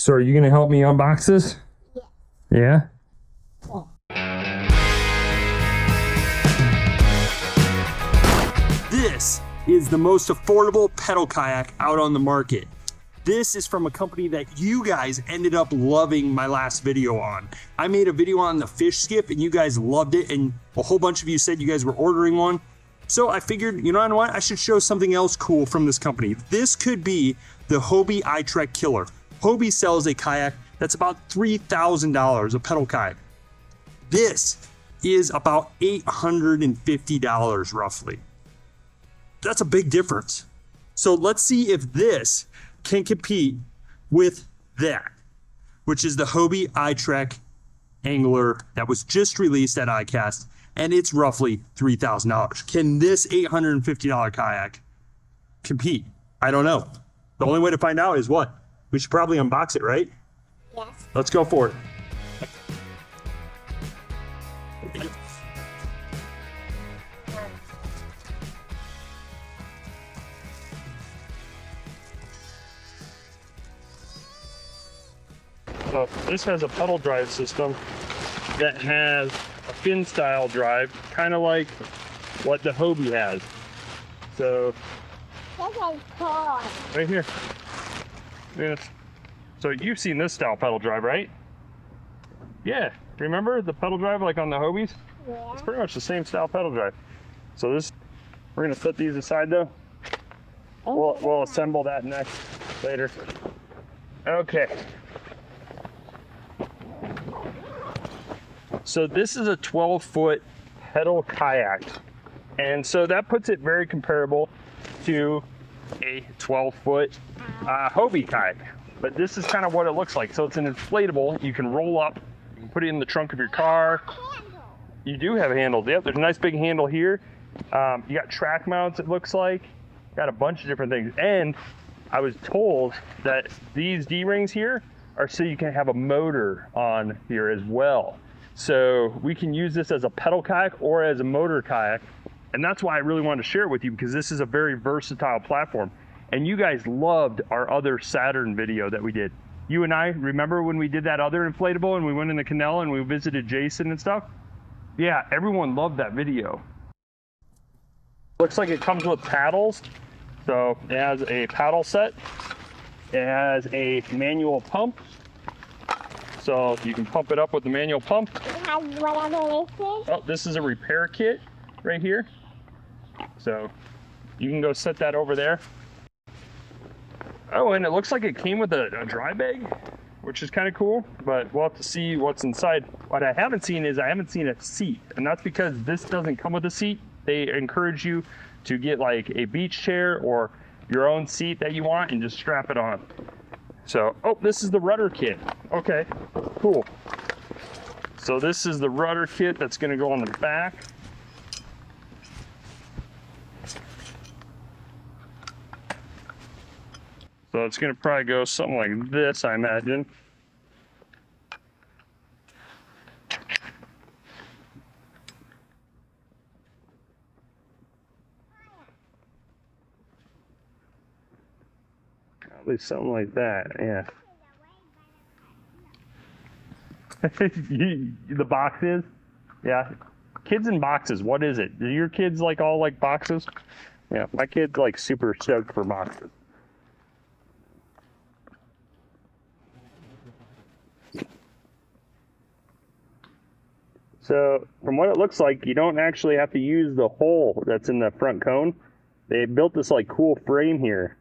So are you gonna help me unbox this? Yeah. This is the most affordable pedal kayak out on the market. This is from a company that you guys ended up loving my last video on. I made a video on the fish skip and you guys loved it, and a whole bunch of you said you guys were ordering one. So I figured, you know what, I should show something else cool from this company. This could be the Hobie iTrek Killer. Hobie sells a kayak that's about $3,000, a pedal kayak. This is about $850 roughly. That's a big difference. So let's see if this can compete with that, which is the Hobie iTrek Angler that was just released at iCast, and it's roughly $3,000. Can this $850 kayak compete? I don't know. The only way to find out is what? We should probably unbox it, right? Yes. Let's go for it. So this has a pedal drive system that has a fin style drive, kind of like what the Hobie has. So right here. Yes. So you've seen this style pedal drive, right? Yeah. Remember the pedal drive like on the Hobies? Yeah. It's pretty much the same style pedal drive. So this, we're gonna set these aside though. We'll assemble that next later. Okay. So this is a 12-foot pedal kayak, and so that puts it very comparable to a 12-foot Hobie kayak. But this is kind of what it looks like. So it's an inflatable. You can roll up, you can put it in the trunk of your car. You do have handles. Yep, there's a nice big handle here. You got track mounts, it looks like. Got a bunch of different things. And I was told that these D-rings here are so you can have a motor on here as well. So we can use this as a pedal kayak or as a motor kayak. And that's why I really wanted to share it with you, because this is a very versatile platform. And you guys loved our other Saturn video that we did. You and I, remember when we did that other inflatable and we went in the canal and we visited Jason and stuff? Yeah, everyone loved that video. Looks like it comes with paddles. So it has a paddle set. It has a manual pump. So you can pump it up with the manual pump. Oh, this is a repair kit right here. So you can go set that over there. Oh, and it looks like it came with a dry bag, which is kind of cool, but we'll have to see what's inside. What I haven't seen is I haven't seen a seat, and that's because this doesn't come with a seat. They encourage you to get like a beach chair or your own seat that you want and just strap it on. So, oh, this is the rudder kit. Okay, cool. So this is the rudder kit that's gonna go on the back. So it's gonna probably go something like this, I imagine. At least something like that, yeah. The boxes? Yeah. Kids in boxes, what is it? Do your kids like all like boxes? Yeah, my kid's like super stoked for boxes. So from what it looks like, you don't actually have to use the hole that's in the front cone. They built this like cool frame here,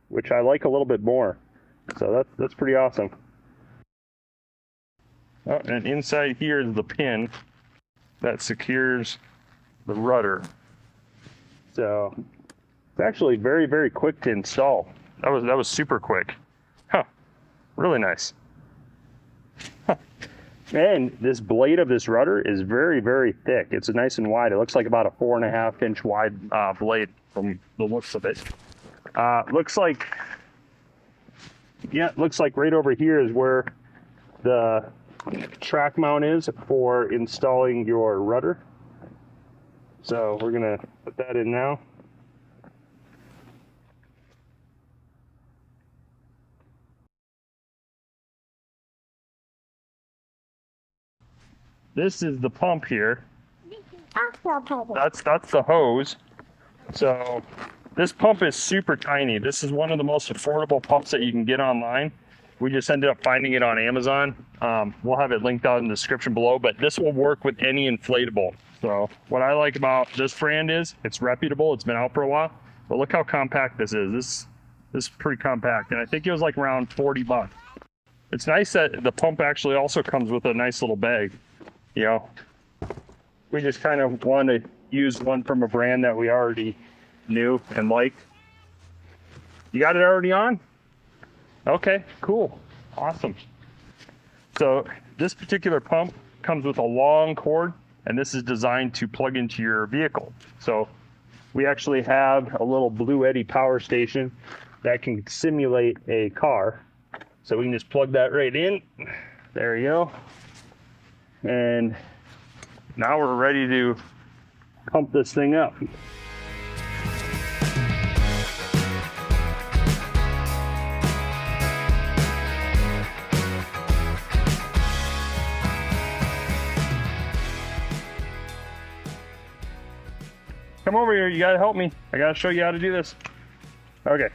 which I like a little bit more. So that's pretty awesome. Oh, and inside here is the pin that secures the rudder. So it's actually very, very quick to install. That was super quick. Huh, really nice. Huh. And this blade of this rudder is very, very thick. It's nice and wide. It looks like about a 4.5 inch wide blade from the looks of it. Looks like right over here is where the track mount is for installing your rudder. So we're gonna put that in now. this is the pump here. That's That's the hose. So this pump is super tiny. This is one of the most affordable pumps that you can get online. We just ended up finding it on Amazon. We'll have it linked out in the description below, but this will work with any inflatable. So what I like about this brand is it's reputable. It's been out for a while, but look how compact this is. This is pretty compact, and I think it was like around 40 bucks. It's nice that the pump actually also comes with a nice little bag. You know, we just kind of want to use one from a brand that we already knew and liked. You got it already on? Okay, cool, awesome. So this particular pump comes with a long cord, and this is designed to plug into your vehicle. So we actually have a little Blue Eddy power station that can simulate a car. So we can just plug that right in. There you go. And now we're ready to pump this thing up. Come over here, you gotta help me. I gotta show you how to do this. Okay.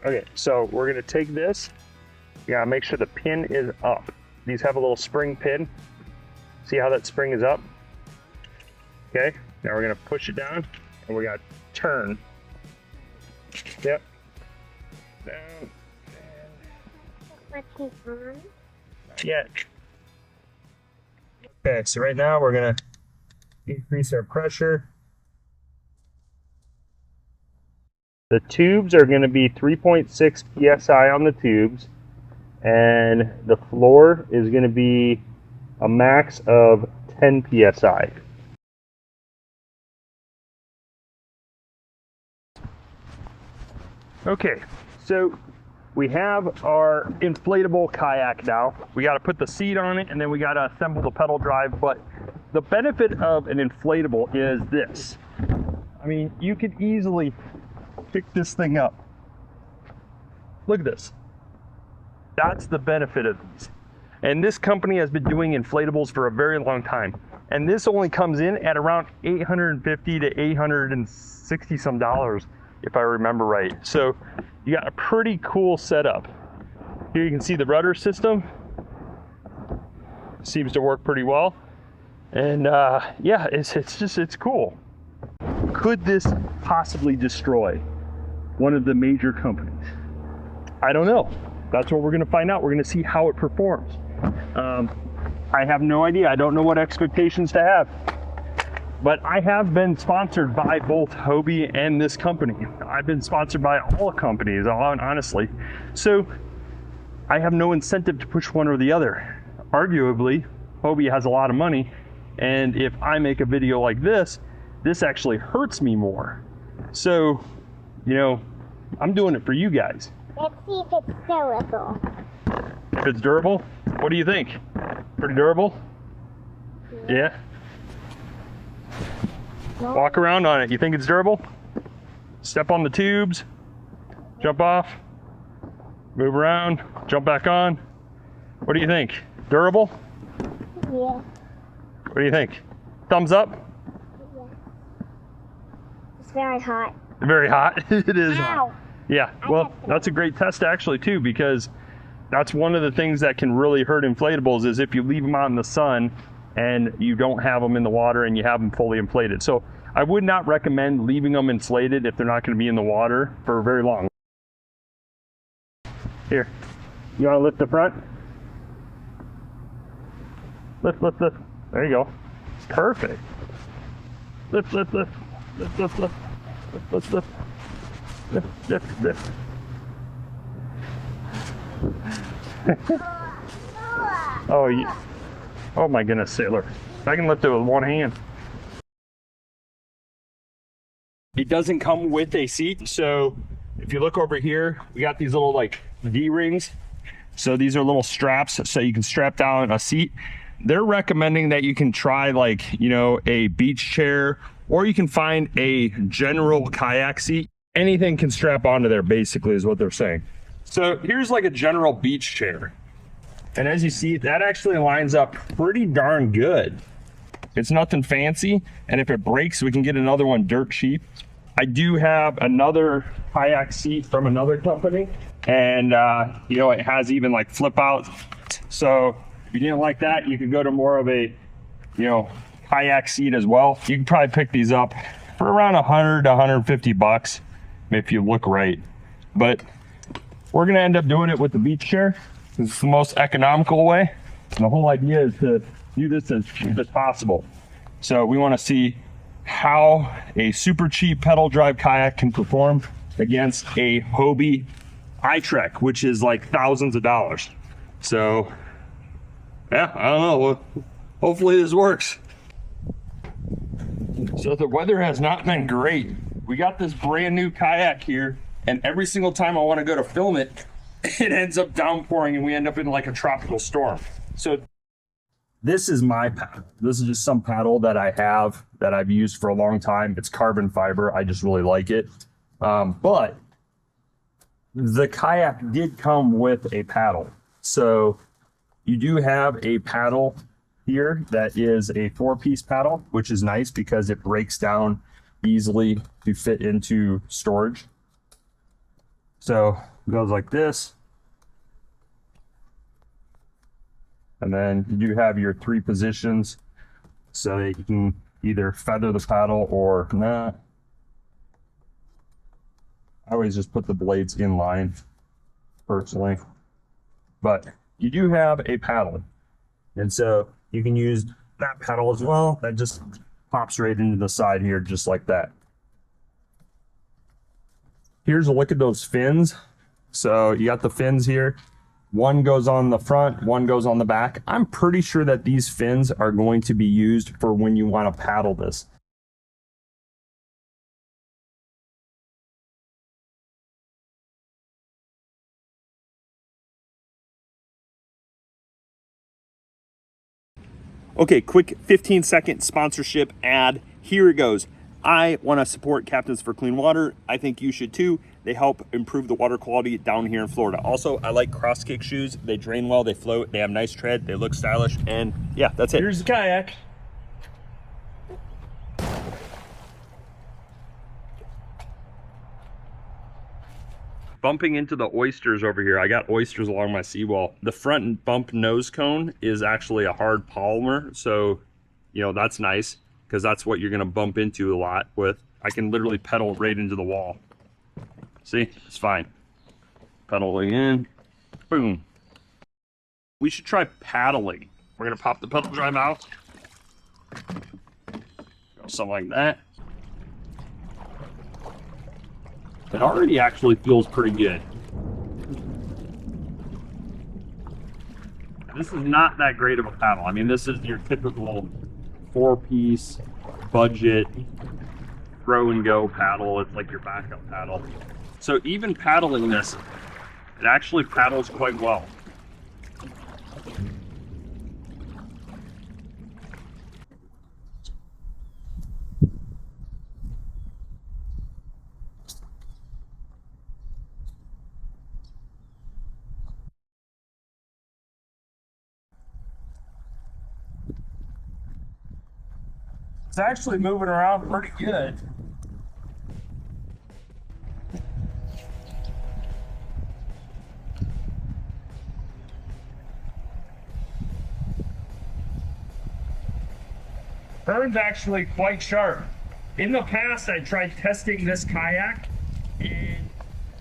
Okay, so we're gonna take this. You gotta make sure the pin is up. These have a little spring pin. See how that spring is up? Okay, now we're gonna push it down and we gotta turn. Yep. Down. Not yet. Okay, so right now we're gonna increase our pressure. The tubes are going to be 3.6 psi on the tubes, and the floor is going to be a max of 10 psi. Okay, so we have our inflatable kayak now. We got to put the seat on it, and then we got to assemble the pedal drive. But the benefit of an inflatable is this. I mean, you could easily pick this thing up. Look at this. That's the benefit of these. And this company has been doing inflatables for a very long time. And this only comes in at around $850 to $860 some dollars, if I remember right. So you got a pretty cool setup. Here you can see the rudder system. Seems to work pretty well. And yeah, it's cool. Could this possibly destroy one of the major companies? I don't know. That's what we're going to find out. We're going to see how it performs. I have no idea. I don't know what expectations to have. But I have been sponsored by both Hobie and this company. I've been sponsored by all companies, honestly. So I have no incentive to push one or the other. Arguably, Hobie has a lot of money, and if I make a video like this actually hurts me more. So, you know, I'm doing it for you guys. Let's see if it's durable. If it's durable, what do you think? Pretty durable? Yeah? No. Walk around on it. You think it's durable? Step on the tubes, jump off, move around, jump back on. What do you think? Durable? Yeah. What do you think? Thumbs up? Yeah. It's very hot. Very hot. It is Ow. hot. Yeah, well, that's a great test actually too, because that's one of the things that can really hurt inflatables is if you leave them out in the sun and you don't have them in the water and you have them fully inflated. So I would not recommend leaving them inflated if they're not going to be in the water for very long. Here, you want to lift the front? Lift, lift, lift. There you go. Perfect. Lift, lift, lift, lift, lift, lift, lift, lift, lift. Lift, lift, lift. Oh, yeah. Oh my goodness, Sailor. I can lift it with one hand. It doesn't come with a seat, so if you look over here, we got these little like D-rings. So these are little straps so you can strap down a seat. They're recommending that you can try like, you know, a beach chair, or you can find a general kayak seat. Anything can strap onto there basically is what they're saying. So here's like a general beach chair. And as you see, that actually lines up pretty darn good. It's nothing fancy, and if it breaks, we can get another one dirt cheap. I do have another kayak seat from another company, and you know, it has even like flip out. So if you didn't like that, you could go to more of a, you know, kayak seat as well. You can probably pick these up for around 100 to 150 bucks if you look right. But we're gonna end up doing it with the beach chair. It's the most economical way. And the whole idea is to do this as cheap as possible. So we want to see how a super cheap pedal drive kayak can perform against a Hobie iTrek, which is like thousands of dollars. So yeah, I don't know. Well, hopefully this works. So the weather has not been great. We got this brand new kayak here, and every single time I want to go to film it, it ends up downpouring and we end up in like a tropical storm. So this is my paddle. This is just some paddle that I have that I've used for a long time. It's carbon fiber. I just really like it. But the kayak did come with a paddle. So you do have a paddle here that is a 4-piece paddle, which is nice because it breaks down easily to fit into storage. So it goes like this. And then you do have your 3 positions so that you can either feather the paddle or not. I always just put the blades in line personally, but you do have a paddle. And so you can use that paddle as well. That just pops right into the side here, just like that. Here's a look at those fins. So you got the fins here. One goes on the front, one goes on the back. I'm pretty sure that these fins are going to be used for when you want to paddle this. Okay, quick 15-second sponsorship ad. Here it goes. I want to support Captains for Clean Water. I think you should too. They help improve the water quality down here in Florida. Also, I like cross kick shoes. They drain well, they float, they have nice tread, they look stylish, and yeah, that's it. Here's the kayak. Bumping into the oysters over here. I got oysters along my seawall. The front bump nose cone is actually a hard polymer, so you know that's nice because that's what you're gonna bump into a lot with. I can literally pedal right into the wall. See, it's fine. Pedaling in, boom. We should try paddling. We're gonna pop the pedal drive out. Something like that. It already actually feels pretty good. This is not that great of a paddle. I mean, this is your typical 4-piece budget throw and go paddle. It's like your backup paddle. So even paddling this, it actually paddles quite well. It's actually moving around pretty good. Burn's actually quite sharp. In the past, I tried testing this kayak and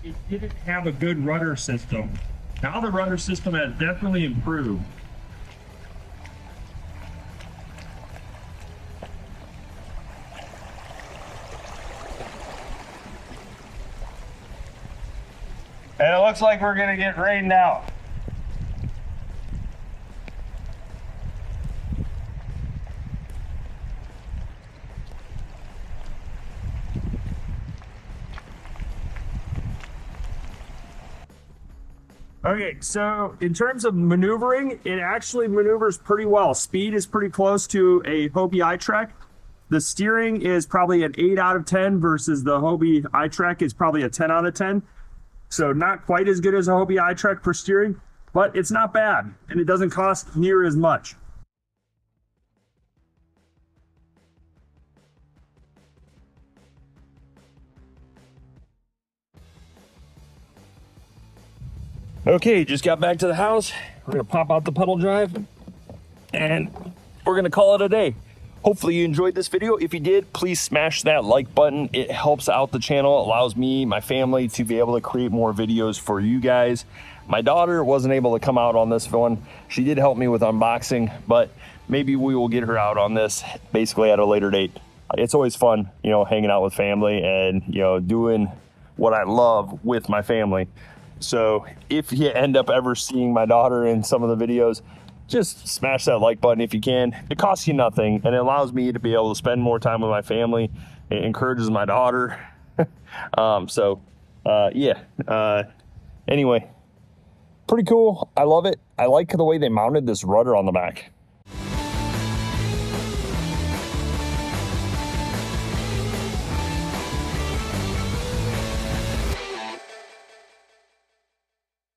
it didn't have a good rudder system. Now the rudder system has definitely improved. And it looks like we're gonna get rained out. Okay, so in terms of maneuvering, it actually maneuvers pretty well. Speed is pretty close to a Hobie iTrek. The steering is probably an 8 out of 10 versus the Hobie iTrek is probably a 10 out of 10. So not quite as good as a Hobie iTrek for steering, but it's not bad, and it doesn't cost near as much. Okay, just got back to the house. We're gonna pop out the pedal drive and we're gonna call it a day. Hopefully you enjoyed this video. If you did, please smash that like button. It helps out the channel, allows me, my family to be able to create more videos for you guys. My daughter wasn't able to come out on this one. She did help me with unboxing, but maybe we will get her out on this basically at a later date. It's always fun, you know, hanging out with family and, you know, doing what I love with my family. So if you end up ever seeing my daughter in some of the videos, just smash that like button if you can. It costs you nothing and it allows me to be able to spend more time with my family. It encourages my daughter. Anyway, pretty cool. I love it. I like the way they mounted this rudder on the back.